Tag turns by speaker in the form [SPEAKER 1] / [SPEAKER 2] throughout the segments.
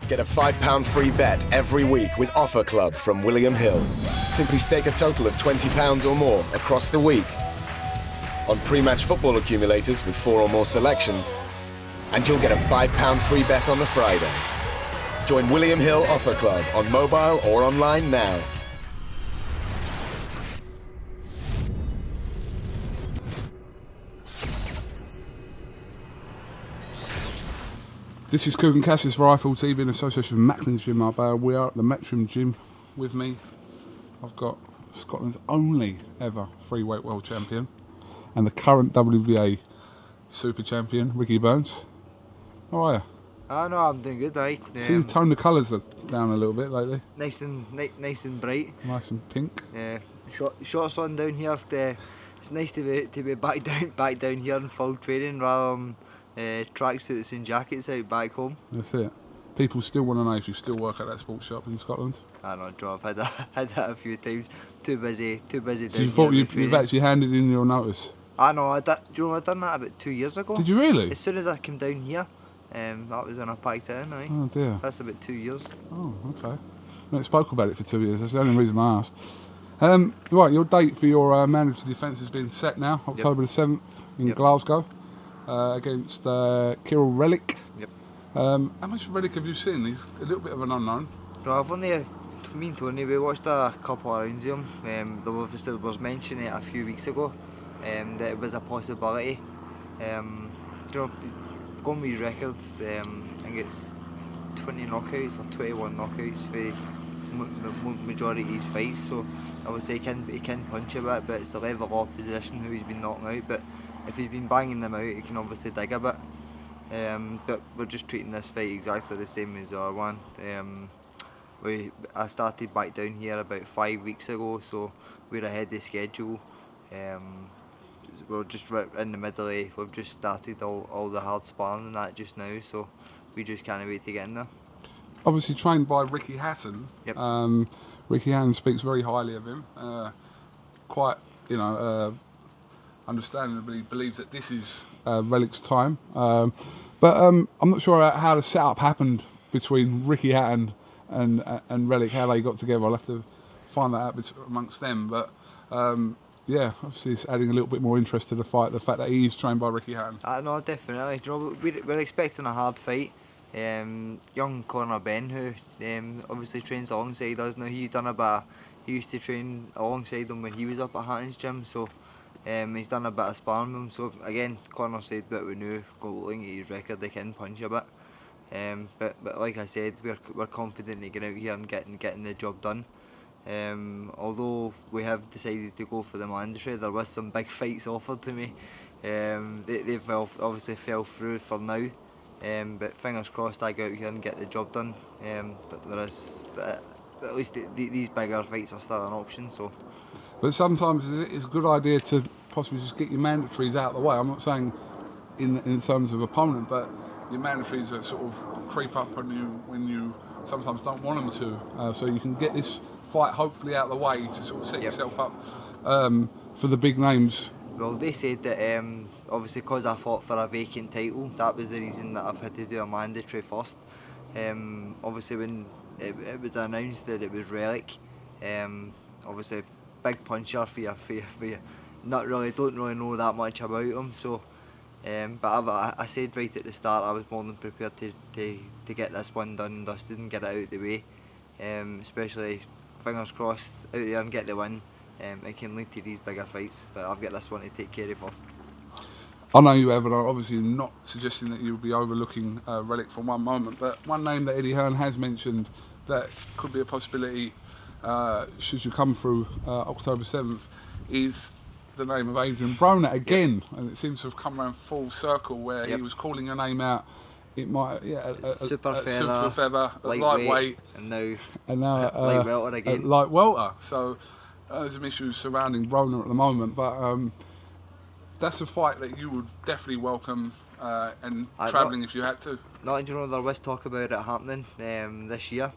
[SPEAKER 1] Get a £5 free bet every week with Offer Club from William Hill. Simply stake a total of £20 or more across the week on pre-match football accumulators with 4 or more selections, and you'll get a £5 free bet on the Friday. Join William Hill Offer Club on mobile or online now.
[SPEAKER 2] This is KUGAN CASSIUS Rifle TV in association with Macklin's Gym Marbella. We are at the Metrum Gym. With me, I've got Scotland's only ever free weight world champion and the current WBA super champion, Ricky Burns. How are you?
[SPEAKER 3] Oh no, I'm doing good, right?
[SPEAKER 2] See, you've toned the colours down a little bit lately.
[SPEAKER 3] Nice and bright.
[SPEAKER 2] Nice and pink.
[SPEAKER 3] Short sun down here. It's nice to be back down here in full training rather than tracksuits and jackets out back home.
[SPEAKER 2] That's it. People still want to know if you still work at that sports shop in Scotland. I
[SPEAKER 3] know, Joe. I've had that a few times. Too busy down here.
[SPEAKER 2] So you thought you've actually handed in your notice?
[SPEAKER 3] I know. I done that about 2 years ago.
[SPEAKER 2] Did you really?
[SPEAKER 3] As soon as I came down here, that was when I packed it in. Right?
[SPEAKER 2] Oh dear.
[SPEAKER 3] That's about 2 years.
[SPEAKER 2] Oh, okay. I spoke about it for 2 years. That's the only reason I asked. Right, your date for your mandatory defence has been set now, October the 7th in Glasgow, against Kiryl Relikh.
[SPEAKER 3] Yep.
[SPEAKER 2] How much Relikh have you seen? He's a little bit of an unknown.
[SPEAKER 3] No, I've only, me and Tony, we watched a couple of rounds of him. There was mention a few weeks ago that it was a possibility. Going with his record, I think it's 20 knockouts or 21 knockouts for majority of his fights. So obviously he can punch a bit, but it's the level of opposition who he's been knocking out. But if he's been banging them out, he can obviously dig a bit. But we're just treating this fight exactly the same as our one. I started back down here about 5 weeks ago, so we're ahead of schedule. We're just right in the middle of, we've just started all the hard sparring and that just now, so we just can't wait to get in there.
[SPEAKER 2] Obviously trained by Ricky Hatton.
[SPEAKER 3] Yep.
[SPEAKER 2] Ricky Hatton speaks very highly of him. Quite, understandably believes that this is Relikh's time. But I'm not sure how the setup happened between Ricky Hatton and Relikh, how they got together. I'll have to find that out amongst them. But yeah, obviously it's adding a little bit more interest to the fight, the fact that he is trained by Ricky Hatton.
[SPEAKER 3] No, definitely. We're expecting a hard fight. Young Conor Ben, who obviously trains alongside us now, he used to train alongside him when he was up at Hatton's gym, so he's done a bit of sparring with him. So again, Conor said that we knew, looking at his record, they can punch a bit. But like I said, we're confident to get out here and getting the job done. Although we have decided to go for the mandatory, there was some big fights offered to me. They obviously fell through for now. But fingers crossed I go out here and get the job done. There is at least these bigger fights are still an option. So.
[SPEAKER 2] But sometimes it's a good idea to possibly just get your mandatories out of the way. I'm not saying in terms of opponent, but your mandatories that sort of creep up on you when you sometimes don't want them to. So you can get this fight hopefully out of the way to sort of set yourself up for the big names.
[SPEAKER 3] Well, they said that obviously because I fought for a vacant title, that was the reason that I've had to do a mandatory first. Obviously when it was announced that it was Relikh, obviously big puncher for you. Don't really know that much about him. So, but I said right at the start I was more than prepared to get this one done and dusted and get it out of the way. Especially fingers crossed out there and get the win. It can lead to these bigger fights, but I've got this one to take care of first.
[SPEAKER 2] I know you have, and I'm obviously not suggesting that you'll be overlooking Relikh for one moment, but one name that Eddie Hearn has mentioned that could be a possibility should you come through October 7th is the name of Adrien Broner again, and it seems to have come around full circle where he was calling your name out. It might,
[SPEAKER 3] super feather,
[SPEAKER 2] lightweight,
[SPEAKER 3] and now light welter again.
[SPEAKER 2] Light welter. So there's some issues surrounding Broner at the moment, but that's a fight that you would definitely welcome and travelling if you had to.
[SPEAKER 3] No, there was talk about it happening this year.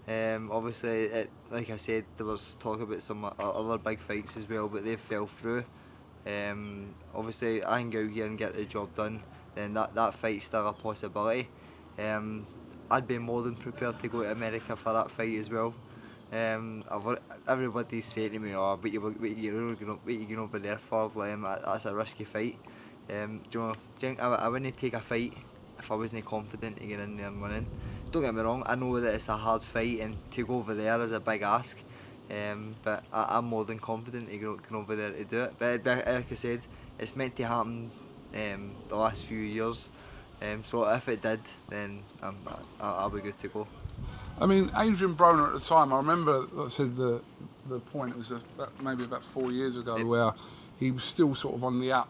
[SPEAKER 3] Obviously, like I said, there was talk about some other big fights as well, but they fell through. Obviously, I can go out here and get the job done, then that fight's still a possibility. I'd be more than prepared to go to America for that fight as well. Everybody's saying to me, "Oh, but you're going over there for? That's a risky fight." Do you know, I wouldn't take a fight if I wasn't confident to get in there and winning. Don't get me wrong, I know that it's a hard fight and to go over there is a big ask. But I'm more than confident to go over there to do it. But like I said, it's meant to happen the last few years. So if it did, then I'll be good to go.
[SPEAKER 2] I mean, Adrien Broner at the time, I remember, like I said, the point, it was maybe about 4 years ago, where he was still sort of on the up.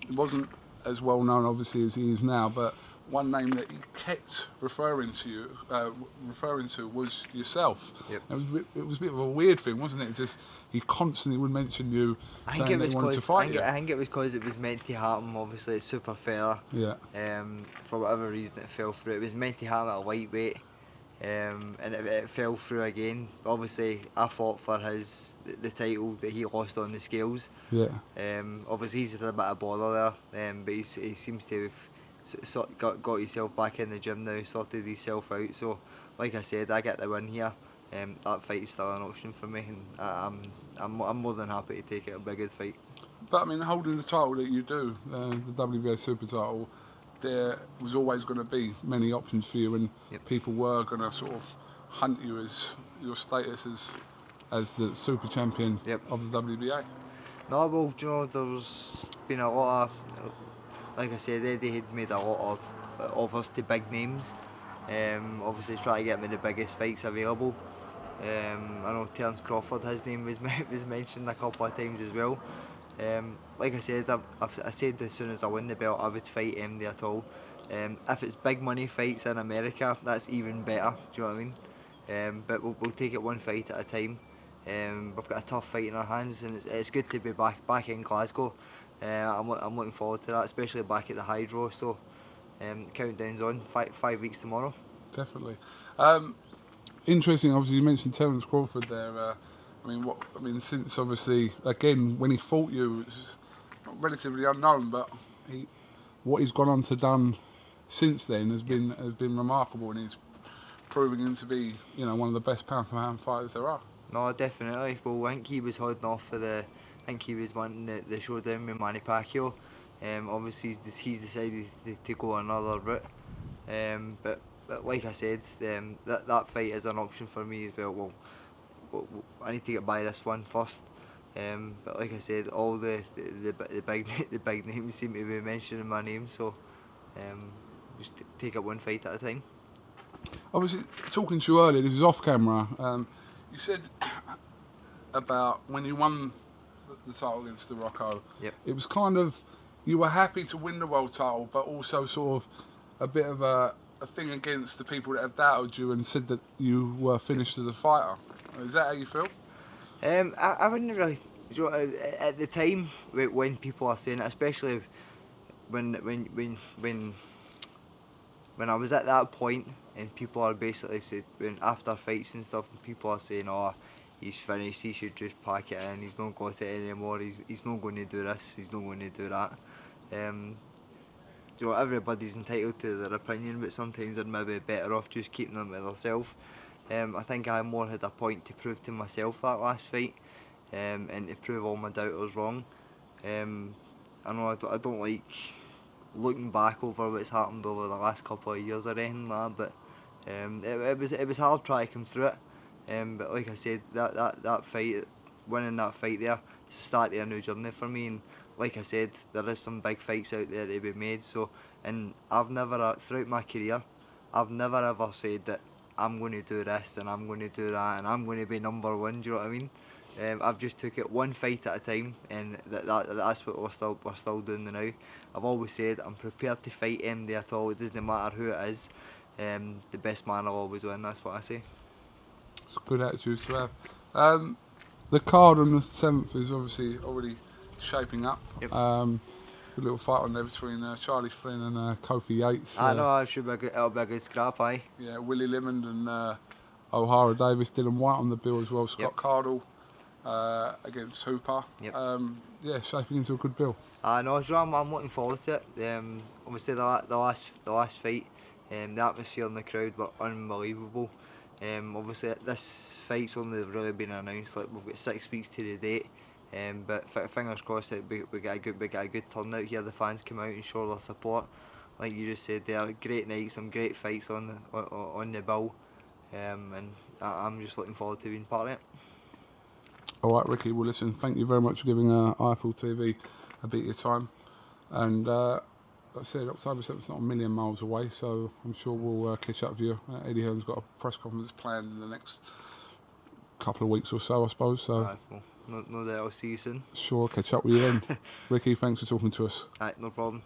[SPEAKER 2] He wasn't as well known, obviously, as he is now, but one name that he kept referring to was yourself.
[SPEAKER 3] Yep.
[SPEAKER 2] It was a bit of a weird thing, wasn't it? Just he constantly would mention you, saying that he wanted to fight you.
[SPEAKER 3] I think it was because it was meant to happen. Obviously, it's super fair.
[SPEAKER 2] Yeah.
[SPEAKER 3] For whatever reason, it fell through. It was meant to happen at a lightweight. And it fell through again. Obviously, I fought for the title that he lost on the scales.
[SPEAKER 2] Yeah.
[SPEAKER 3] Obviously, he's had a bit of bother there, but he seems to have got himself back in the gym now, sorted himself out. So, like I said, I get the win here. That fight is still an option for me, and I'm more than happy to take it. It'll be a good fight.
[SPEAKER 2] But I mean, holding the title that you do, the WBA Super title, there was always going to be many options for you, and people were going to sort of hunt you as your status as the super champion of the WBA.
[SPEAKER 3] No, well, you know, there's been a lot of, like I said, Eddie had made a lot of offers to big names. Obviously, trying to get me the biggest fights available. I know Terence Crawford, his name was mentioned a couple of times as well. Like I said, I said as soon as I win the belt, I would fight MD at all. If it's big money fights in America, that's even better. Do you know what I mean? But we'll take it one fight at a time. We've got a tough fight in our hands, and it's good to be back in Glasgow. I'm looking forward to that, especially back at the Hydro. So countdown's on. 5 weeks tomorrow.
[SPEAKER 2] Definitely. Interesting. Obviously, you mentioned Terence Crawford there. Since obviously, again, when he fought you, it was relatively unknown, but what he's gone on to done since then has been remarkable, and he's proving him to be, one of the best pound-for-pound fighters there are.
[SPEAKER 3] No, definitely. Well, I think he was holding off for I think he was wanting the showdown with Manny Pacquiao. Obviously, he's decided to go another route. But like I said, that fight is an option for me as well. Well, I need to get by this one first. But like I said, all the big names seem to be mentioning my name, so just take it one fight at a time.
[SPEAKER 2] Obviously, talking to you earlier, this is off camera. You said about when you won the title against the Rocco.
[SPEAKER 3] Yep.
[SPEAKER 2] It was kind of, you were happy to win the world title, but also sort of a bit of a thing against the people that have doubted you and said that you were finished as a fighter. Is that how you feel?
[SPEAKER 3] I wouldn't really. At the time when people are saying it, especially when I was at that point, and people are basically saying, when after fights and stuff, and people are saying, "Oh, he's finished. He should just pack it in. He's not got it anymore. He's not going to do this. He's not going to do that." Everybody's entitled to their opinion, but sometimes they're maybe better off just keeping them to themselves. I think I more had a point to prove to myself that last fight, and to prove all my doubters wrong. I know I don't like looking back over what's happened over the last couple of years or anything like that, but it was hard trying to come through it. But like I said, that fight, winning that fight there, it's the start of a new journey for me. And like I said, there is some big fights out there to be made. So, and I've never, throughout my career, I've never ever said that I'm going to do this and I'm going to do that and I'm going to be number one. Do you know what I mean? I've just took it one fight at a time, and that's what we're still doing now. I've always said I'm prepared to fight MD at all. It doesn't matter who it is. The best man will always win. That's what I say.
[SPEAKER 2] It's a good attitude to have. The card on the 7th is obviously already shaping up.
[SPEAKER 3] Yep.
[SPEAKER 2] Good little fight on there between Charlie Flynn and Kofi Yates.
[SPEAKER 3] I know it'll be a good scrap, aye.
[SPEAKER 2] Yeah, Willie Limond and O'Hara Davis, Dylan White on the bill as well. Scott Cardle against Hooper.
[SPEAKER 3] Yep.
[SPEAKER 2] Shaping into a good bill.
[SPEAKER 3] No, I'm looking forward to it. Obviously the last fight, The atmosphere in the crowd were unbelievable. Obviously this fight's only really been announced, like we've got 6 weeks to the date, but fingers crossed that we get a good turnout here. The fans come out and show their support. Like you just said, there are great nights, some great fights on the bill, and I'm just looking forward to being part of it.
[SPEAKER 2] All right, Ricky. Well, listen, thank you very much for giving Eiffel TV a bit of your time. And like I said, October 7th is not a million miles away, so I'm sure we'll catch up with you. Eddie Hearn's got a press conference planned in the next couple of weeks or so, I suppose. So,
[SPEAKER 3] Well, no doubt I'll see you soon.
[SPEAKER 2] sure, catch up with you then. Ricky, thanks for talking to us.
[SPEAKER 3] No problem.